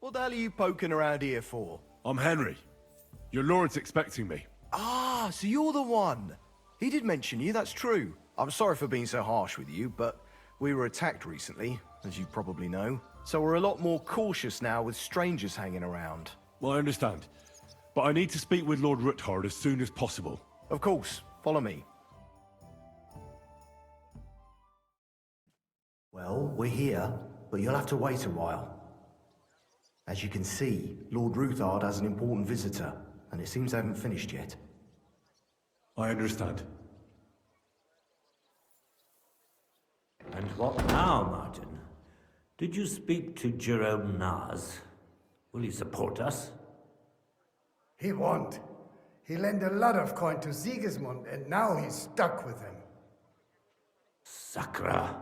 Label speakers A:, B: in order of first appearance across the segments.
A: What the hell are you poking around here for?
B: I'm Henry. Your lord's expecting me.
A: Ah, so you're the one. He did mention you, that's true. I'm sorry for being so harsh with you, but we were attacked recently, as you probably know. So we're a lot more cautious now with strangers hanging around.
B: Well, I understand. But I need to speak with Lord Ruthard as soon as possible.
A: Of course, follow me.
C: Well, we're here, but you'll have to wait a while. As you can see, Lord Ruthard has an important visitor, and it seems they haven't finished yet.
B: I understand.
D: And what now, Martin? Did you speak to Jerome Naz? Will he support us?
E: He won't. He lent a lot of coin to Sigismund, and now he's stuck with him.
D: Sakra.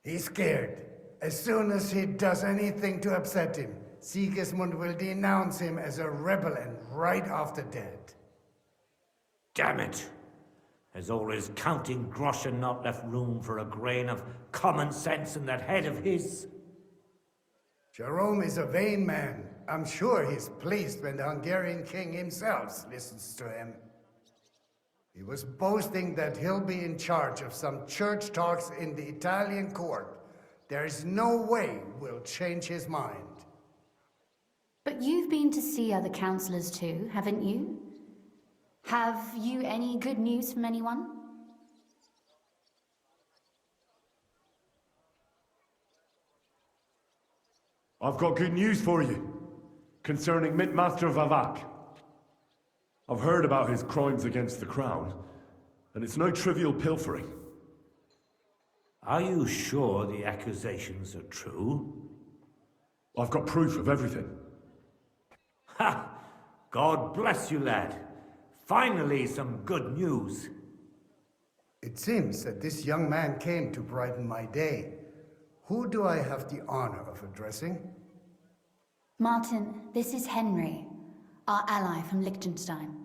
E: He's scared. As soon as he does anything to upset him, Sigismund will denounce him as a rebel and right after dead.
D: Damn it! Has all his counting groschen not left room for a grain of common sense in that head of his?
E: Jerome is a vain man. I'm sure he's pleased when the Hungarian king himself listens to him. He was boasting that he'll be in charge of some church talks in the Italian court. There is no way we'll change his mind.
F: But you've been to see other councillors too, haven't you? Have you any good news from anyone?
B: I've got good news for you. Concerning Mintmaster Vavak. I've heard about his crimes against the crown, and it's no trivial pilfering.
D: Are you sure the accusations are true?
B: I've got proof of everything.
D: Ha! God bless you, lad. Finally, some good news.
E: It seems that this young man came to brighten my day. Who do I have the honor of addressing?
F: Martin, this is Henry, our ally from Liechtenstein.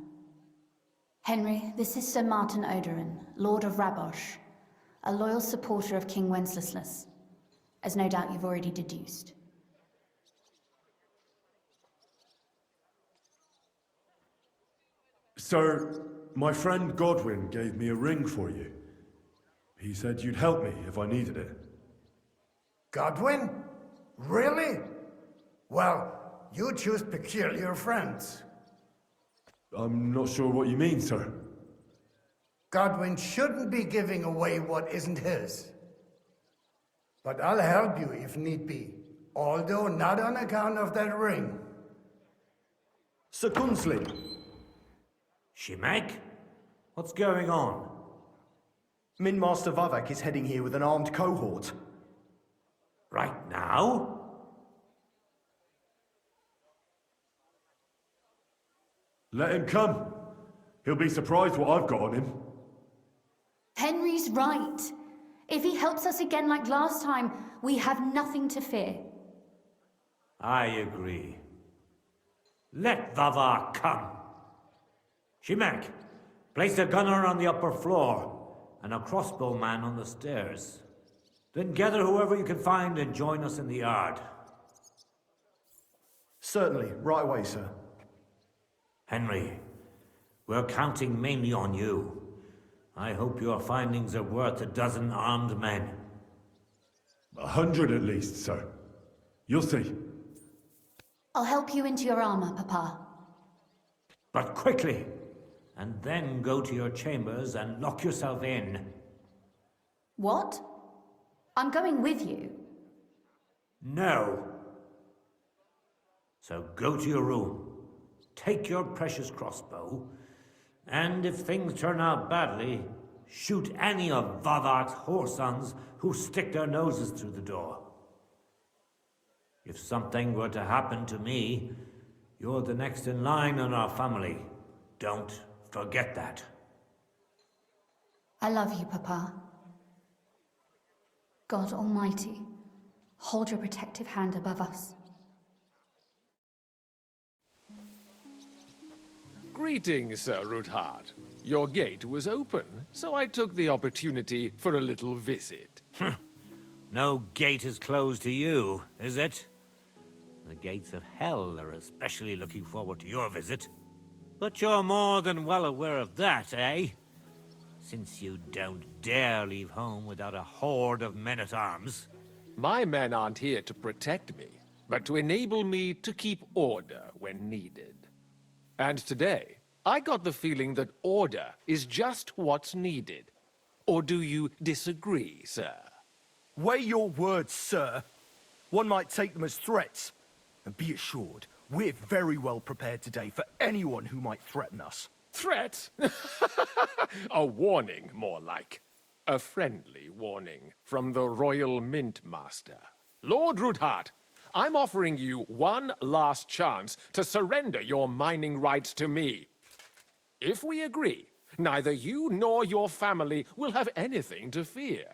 F: Henry, this is Sir Martin Odorin, Lord of Rabosh, a loyal supporter of King Wenceslas, as no doubt you've already deduced.
B: Sir, my friend Godwin gave me a ring for you. He said you'd help me if I needed it.
E: Godwin? Really? Well, you choose peculiar friends.
B: I'm not sure what you mean, sir.
E: Godwin shouldn't be giving away what isn't his. But I'll help you if need be, although not on account of that ring.
C: Sir Gunslin!
D: Shimek? What's going on?
A: Mintmaster Vavak is heading here with an armed cohort.
D: Right now?
B: Let him come. He'll be surprised what I've got on him.
F: Henry's right. If he helps us again like last time, we have nothing to fear.
D: I agree. Let Vavar come. Shimek, place a gunner on the upper floor and a crossbowman on the stairs. Then gather whoever you can find and join us in the yard.
A: Certainly, right away, sir.
D: Henry, we're counting mainly on you. I hope your findings are worth a dozen armed men.
B: 100 at least, sir. You'll see.
F: I'll help you into your armor, Papa.
D: But quickly, and then go to your chambers and lock yourself in.
F: What? I'm going with you.
D: No. So go to your room, take your precious crossbow, and if things turn out badly, shoot any of Vavar's whoresons who stick their noses through the door. If something were to happen to me, you're the next in line in our family. Don't forget that.
F: I love you, Papa. God Almighty, hold your protective hand above us.
G: Greetings, Sir Ruthard. Your gate was open, so I took the opportunity for a little visit.
D: No gate is closed to you, is it? The gates of hell are especially looking forward to your visit. But you're more than well aware of that, eh? Since you don't dare leave home without a horde of men-at-arms.
G: My men aren't here to protect me, but to enable me to keep order when needed. And today, I got the feeling that order is just what's needed. Or do you disagree, sir?
A: Weigh your words, sir. One might take them as threats. And be assured, we're very well prepared today for anyone who might threaten us.
G: Threat? A warning, more like. A friendly warning from the Royal Mint Master. Lord Ruthard, I'm offering you one last chance to surrender your mining rights to me. If we agree, neither you nor your family will have anything to fear.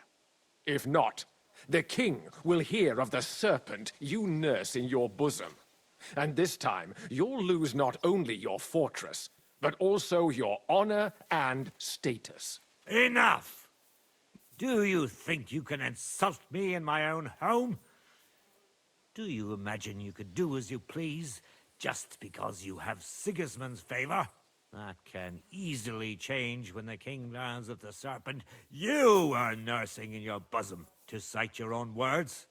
G: If not, the king will hear of the serpent you nurse in your bosom. And this time, you'll lose not only your fortress, but also your honor and status.
D: Enough! Do you think you can insult me in my own home? Do you imagine you could do as you please, just because you have Sigismund's favor? That can easily change when the king learns of the serpent you are nursing in your bosom, to cite your own words.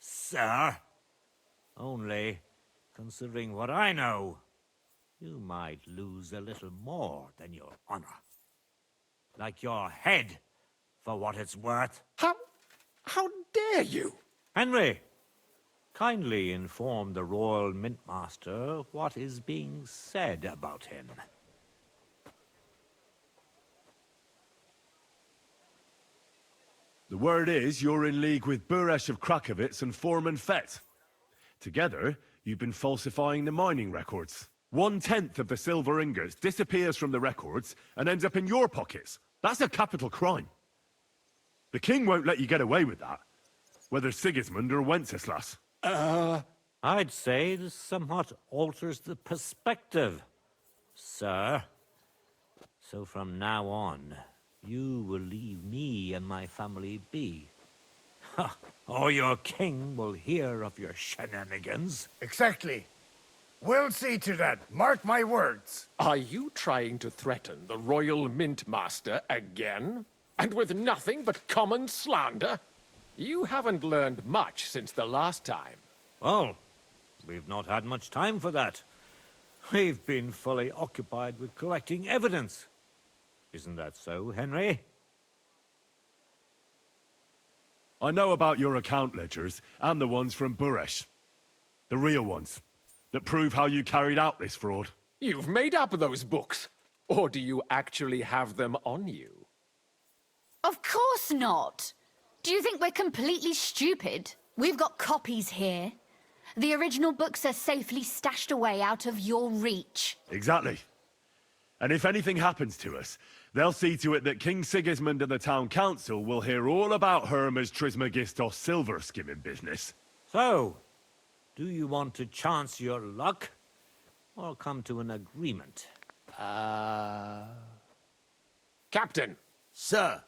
D: Sir, only, considering what I know, you might lose a little more than your honor. Like your head, for what it's worth.
G: How dare you?
D: Henry, kindly inform the Royal Mint Master what is being said about him.
B: The word is you're in league with Buresh of Krakowitz and Foreman Fett. Together, you've been falsifying the mining records. 1/10 of the silver ingots disappears from the records and ends up in your pockets. That's a capital crime. The king won't let you get away with that, whether Sigismund or Wenceslas.
D: I'd say this somewhat alters the perspective, sir. So from now on, you will leave me and my family be. Or your king will hear of your shenanigans.
E: Exactly. We'll see to that. Mark my words.
G: Are you trying to threaten the Royal Mint Master again? And with nothing but common slander? You haven't learned much since the last time.
D: Well, we've not had much time for that. We've been fully occupied with collecting evidence. Isn't that so, Henry?
B: I know about your account ledgers and the ones from Buresh. The real ones, that prove how you carried out this fraud.
G: You've made up those books. Or do you actually have them on you?
F: Of course not! Do you think we're completely stupid? We've got copies here. The original books are safely stashed away out of your reach.
B: Exactly. And if anything happens to us, they'll see to it that King Sigismund and the town council will hear all about Hermes Trismegistos silver skimming business.
D: So, do you want to chance your luck? Or come to an agreement?
G: Captain,
E: Sir.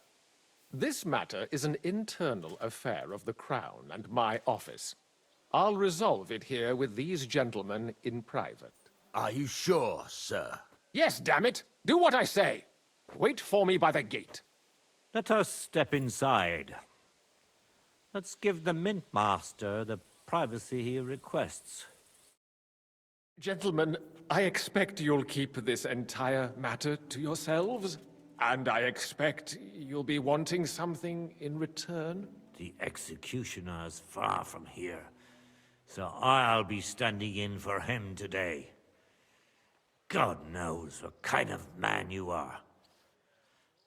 G: this matter is an internal affair of the Crown and my office. I'll resolve it here with these gentlemen in private.
E: Are you sure, sir?
G: Yes, damn it! Do what I say! Wait for me by the gate.
D: Let us step inside. Let's give the Mint Master the privacy he requests.
G: Gentlemen, I expect you'll keep this entire matter to yourselves. And I expect you'll be wanting something in return.
D: The executioner's far from here, so I'll be standing in for him today. God knows what kind of man you are.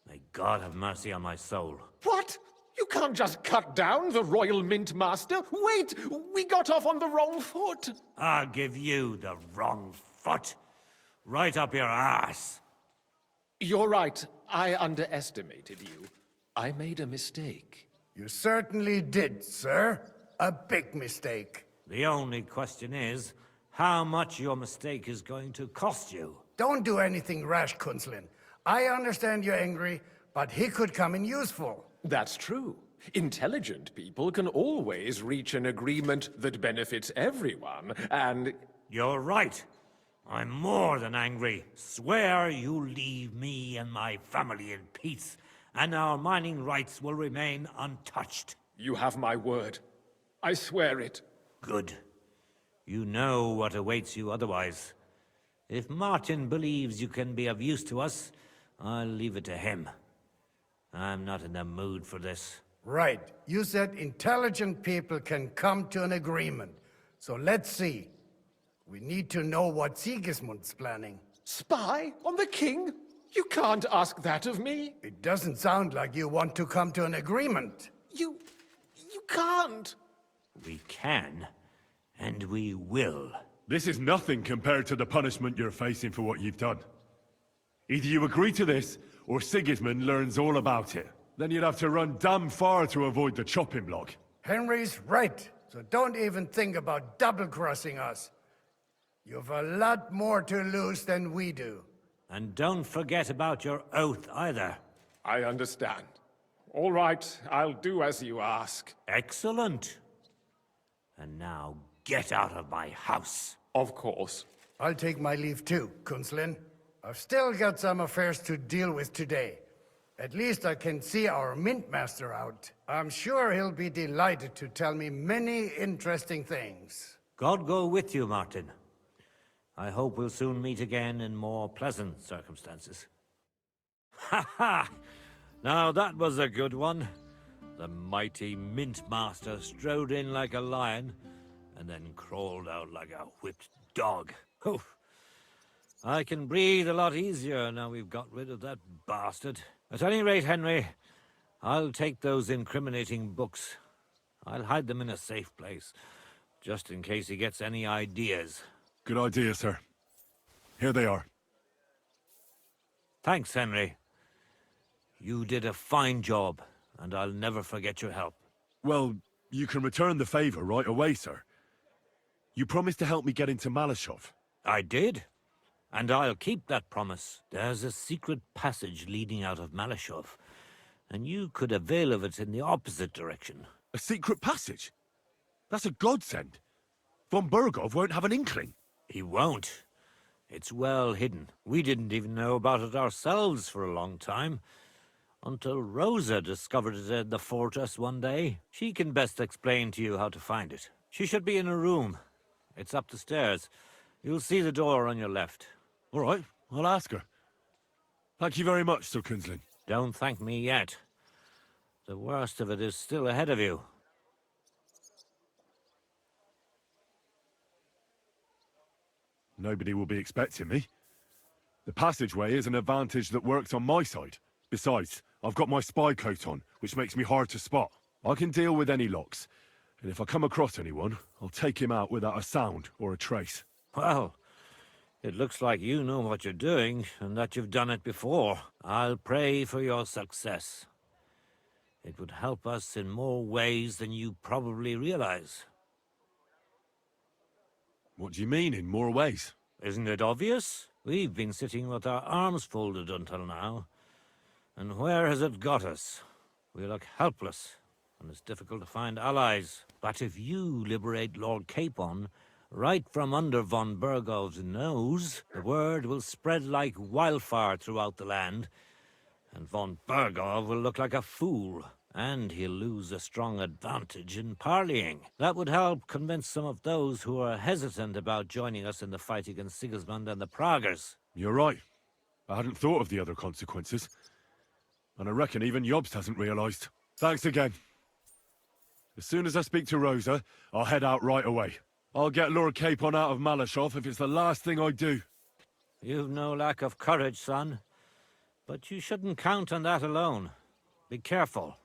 D: May God have mercy on my soul.
G: What? You can't just cut down the Royal Mint Master? Wait! We got off on the wrong foot!
D: I'll give you the wrong foot. Right up your ass.
G: You're right. I underestimated you. I made a mistake.
E: You certainly did, sir. A big mistake.
D: The only question is, how much your mistake is going to cost you.
E: Don't do anything rash, Kunslin. I understand you're angry, but he could come in useful.
G: That's true. Intelligent people can always reach an agreement that benefits everyone, and...
D: You're right. I'm more than angry. Swear you leave me and my family in peace, and our mining rights will remain untouched.
G: You have my word. I swear it.
D: Good. You know what awaits you otherwise. If Martin believes you can be of use to us, I'll leave it to him. I'm not in the mood for this.
E: Right. You said intelligent people can come to an agreement. So let's see. We need to know what Sigismund's planning.
G: Spy on the king? You can't ask that of me.
E: It doesn't sound like you want to come to an agreement.
G: You can't.
D: We can, and we will.
B: This is nothing compared to the punishment you're facing for what you've done. Either you agree to this, or Sigismund learns all about it. Then you'd have to run damn far to avoid the chopping block.
E: Henry's right, so don't even think about double-crossing us. You've a lot more to lose than we do.
D: And don't forget about your oath either.
G: I understand. All right, I'll do as you ask.
D: Excellent. And now get out of my house.
G: Of course.
E: I'll take my leave too, Kunslin. I've still got some affairs to deal with today. At least I can see our Mint Master out. I'm sure he'll be delighted to tell me many interesting things.
D: God go with you, Martin. I hope we'll soon meet again in more pleasant circumstances. Ha ha! Now that was a good one. The mighty Mint Master strode in like a lion, and then crawled out like a whipped dog. Oof. I can breathe a lot easier now we've got rid of that bastard. At any rate, Henry, I'll take those incriminating books. I'll hide them in a safe place, just in case he gets any ideas.
B: Good idea, sir. Here they are.
D: Thanks, Henry. You did a fine job, and I'll never forget your help.
B: Well, you can return the favor right away, sir. You promised to help me get into Malashov.
D: I did, and I'll keep that promise. There's a secret passage leading out of Malashov, and you could avail of it in the opposite direction.
B: A secret passage? That's a godsend. Von Burgov won't have an inkling.
D: He won't. It's well hidden. We didn't even know about it ourselves for a long time, until Rosa discovered it in the fortress one day. She can best explain to you how to find it. She should be in her room. It's up the stairs. You'll see the door on your left.
B: All right, I'll ask her. Thank you very much, Sir Kunslin.
D: Don't thank me yet. The worst of it is still ahead of you.
B: Nobody will be expecting me. The passageway is an advantage that works on my side. Besides, I've got my spy coat on, which makes me hard to spot. I can deal with any locks, and if I come across anyone, I'll take him out without a sound or a trace.
D: Well, it looks like you know what you're doing, and that you've done it before. I'll pray for your success. It would help us in more ways than you probably realize.
B: What do you mean, in more ways?
D: Isn't it obvious? We've been sitting with our arms folded until now. And where has it got us? We look helpless, and it's difficult to find allies. But if you liberate Lord Capon, right from under von Burgov's nose, the word will spread like wildfire throughout the land, and von Burgov will look like a fool. And he'll lose a strong advantage in parleying. That would help convince some of those who are hesitant about joining us in the fight against Sigismund and the Praguers.
B: You're right. I hadn't thought of the other consequences. And I reckon even Jobst hasn't realized. Thanks again. As soon as I speak to Rosa, I'll head out right away. I'll get Lord Capon out of Malashov if it's the last thing I do.
D: You've no lack of courage, son. But you shouldn't count on that alone. Be careful.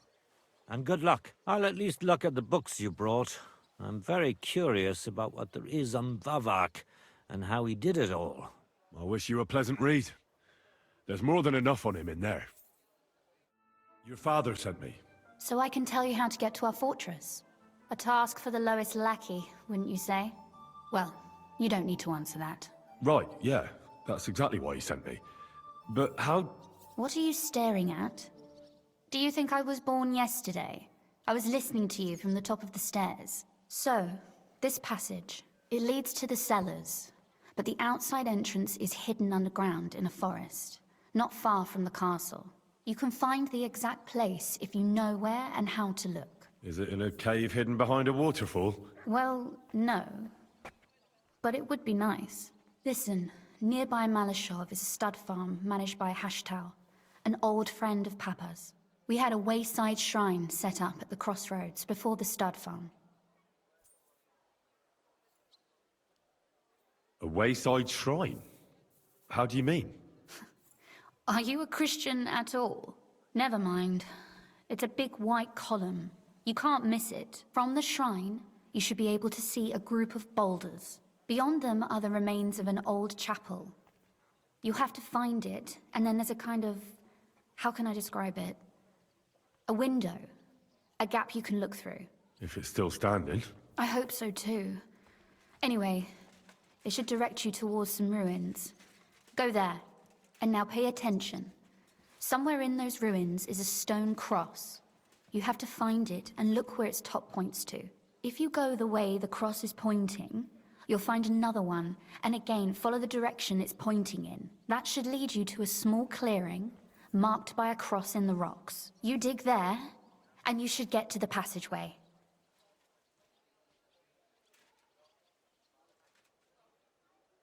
D: And good luck. I'll at least look at the books you brought. I'm very curious about what there is on Vavak and how he did it all.
B: I wish you a pleasant read. There's more than enough on him in there. Your father sent me.
F: So I can tell you how to get to our fortress. A task for the lowest lackey, wouldn't you say? Well, you don't need to answer that.
B: Right, yeah. That's exactly why he sent me. But how...
F: What are you staring at? Do you think I was born yesterday? I was listening to you from the top of the stairs. So, this passage, it leads to the cellars, but the outside entrance is hidden underground in a forest, not far from the castle. You can find the exact place if you know where and how to look.
B: Is it in a cave hidden behind a waterfall?
F: Well, no. But it would be nice. Listen, nearby Malashov is a stud farm managed by Hashtal, an old friend of Papa's. We had a wayside shrine set up at the crossroads before the stud farm.
B: A wayside shrine? How do you mean?
F: Are you a Christian at all? Never mind. It's a big white column. You can't miss it. From the shrine, you should be able to see a group of boulders. Beyond them are the remains of an old chapel. You have to find it, and then there's a kind of... how can I describe it? A window. A gap you can look through.
B: If it's still standing.
F: I hope so too. Anyway, it should direct you towards some ruins. Go there. And now pay attention. Somewhere in those ruins is a stone cross. You have to find it and look where its top points to. If you go the way the cross is pointing, you'll find another one, and again follow the direction it's pointing in. That should lead you to a small clearing, marked by a cross in the rocks. You dig there, and you should get to the passageway.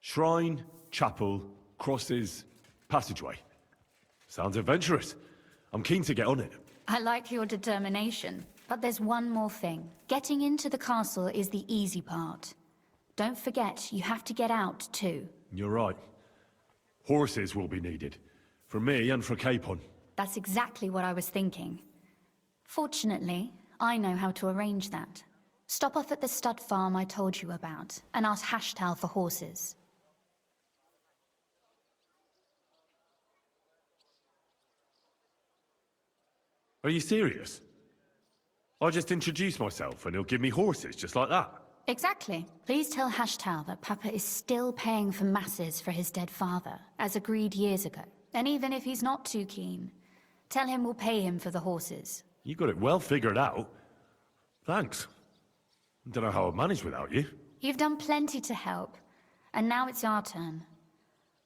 B: Shrine, chapel, crosses, passageway. Sounds adventurous. I'm keen to get on it.
F: I like your determination, but there's one more thing. Getting into the castle is the easy part. Don't forget, you have to get out too.
B: You're right. Horses will be needed. For me and for Capon.
F: That's exactly what I was thinking. Fortunately, I know how to arrange that. Stop off at the stud farm I told you about, and ask Hashtal for horses.
B: Are you serious? I'll just introduce myself and he'll give me horses just like that.
F: Exactly. Please tell Hashtal that Papa is still paying for masses for his dead father, as agreed years ago. And even if he's not too keen, tell him we'll pay him for the horses.
B: You got it well figured out. Thanks. Don't know how I'd manage without you.
F: You've done plenty to help, and now it's our turn.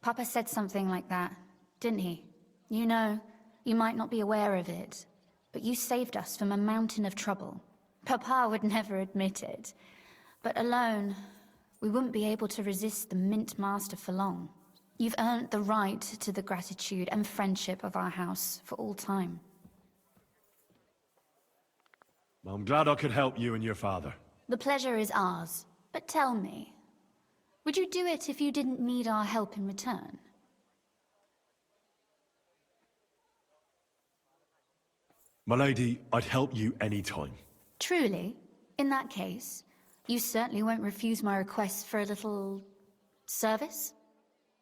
F: Papa said something like that, didn't he? You know, you might not be aware of it, but you saved us from a mountain of trouble. Papa would never admit it, but alone, we wouldn't be able to resist the Mint Master for long. You've earned the right to the gratitude and friendship of our house for all time.
B: I'm glad I could help you and your father.
F: The pleasure is ours, but tell me, would you do it if you didn't need our help in return?
B: My lady, I'd help you any time.
F: Truly? In that case, you certainly won't refuse my request for a little... service?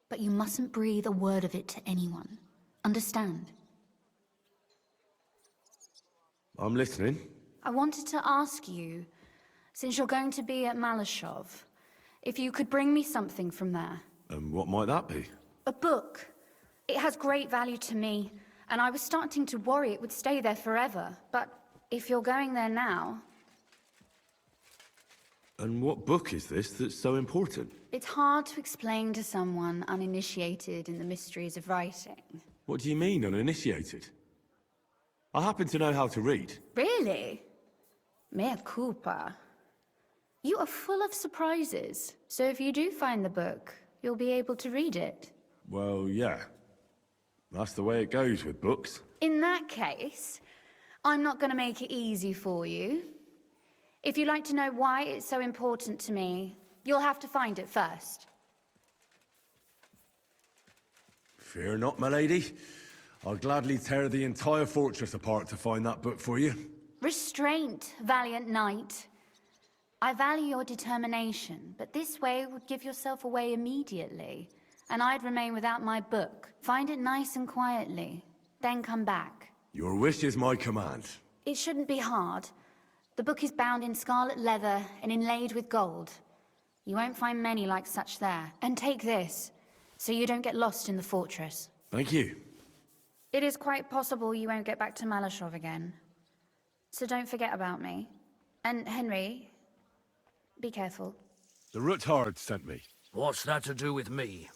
F: But you mustn't breathe a word of it to anyone. Understand?
B: I'm listening.
F: I wanted to ask you, since you're going to be at Malashov, if you could bring me something from there.
B: And what might that be?
F: A book. It has great value to me, and I was starting to worry it would stay there forever. But if you're going there now...
B: And what book is this that's so important?
F: It's hard to explain to someone uninitiated in the mysteries of writing.
B: What do you mean, uninitiated? I happen to know how to read.
F: Really? Mea culpa. You are full of surprises. So if you do find the book, you'll be able to read it.
B: Well, yeah. That's the way it goes with books.
F: In that case, I'm not going to make it easy for you. If you'd like to know why it's so important to me, you'll have to find it first.
B: Fear not, my lady. I'll gladly tear the entire fortress apart to find that book for you.
F: Restraint, valiant knight. I value your determination, but this way would give yourself away immediately, and I'd remain without my book. Find it nice and quietly, then come back.
B: Your wish is my command.
F: It shouldn't be hard. The book is bound in scarlet leather and inlaid with gold. You won't find many like such there. And take this, so you don't get lost in the fortress.
B: Thank you.
F: It is quite possible you won't get back to Malashov again. So don't forget about me. And Henry, be careful.
B: The Ruthard sent me.
H: What's that to do with me?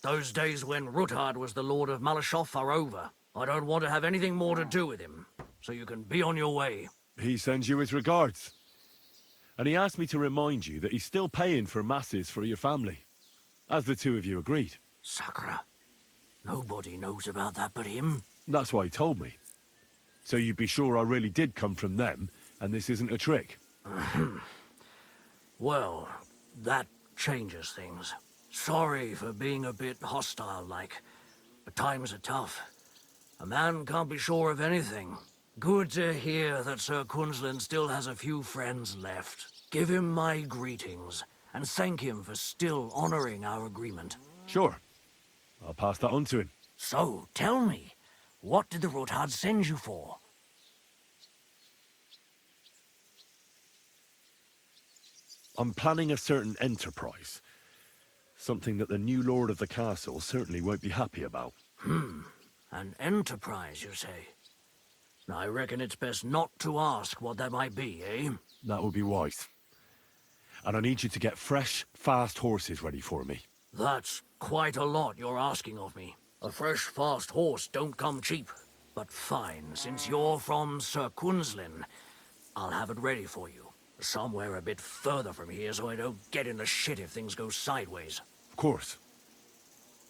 H: Those days when Ruthard was the Lord of Malashoff are over. I don't want to have anything more to do with him, so you can be on your way.
B: He sends you his regards. And he asked me to remind you that he's still paying for masses for your family, as the two of you agreed.
H: Sakura. Nobody knows about that but him.
B: That's why he told me. So you'd be sure I really did come from them, and this isn't a trick.
H: Well, that changes things. Sorry for being a bit hostile-like, but times are tough. A man can't be sure of anything. Good to hear that Sir Quinlan still has a few friends left. Give him my greetings, and thank him for still honoring our agreement.
B: Sure. I'll pass that on to him.
H: So, tell me, what did the Ruthard send you for?
B: I'm planning a certain enterprise. Something that the new lord of the castle certainly won't be happy about.
H: An enterprise, you say? I reckon it's best not to ask what that might be, eh?
B: That would be wise. And I need you to get fresh, fast horses ready for me.
H: That's quite a lot you're asking of me. A fresh, fast horse don't come cheap. But fine, since you're from Sir Quinlan, I'll have it ready for you. Somewhere a bit further from here so I don't get in the shit if things go sideways.
B: Of course.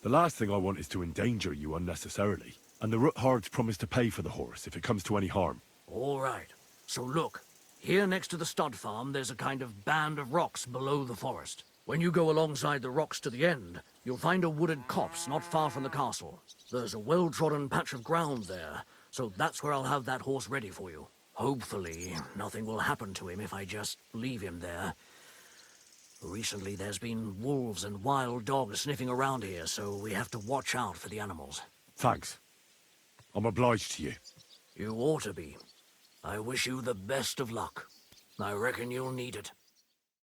B: The last thing I want is to endanger you unnecessarily. And the Ruthards promise to pay for the horse if it comes to any harm.
H: All right. So look, here next to the stud farm, there's a kind of band of rocks below the forest. When you go alongside the rocks to the end, you'll find a wooded copse not far from the castle. There's a well-trodden patch of ground there, so that's where I'll have that horse ready for you. Hopefully, nothing will happen to him if I just leave him there. Recently, there's been wolves and wild dogs sniffing around here, so we have to watch out for the animals.
B: Thanks. I'm obliged to you.
H: You ought to be. I wish you the best of luck. I reckon you'll need it.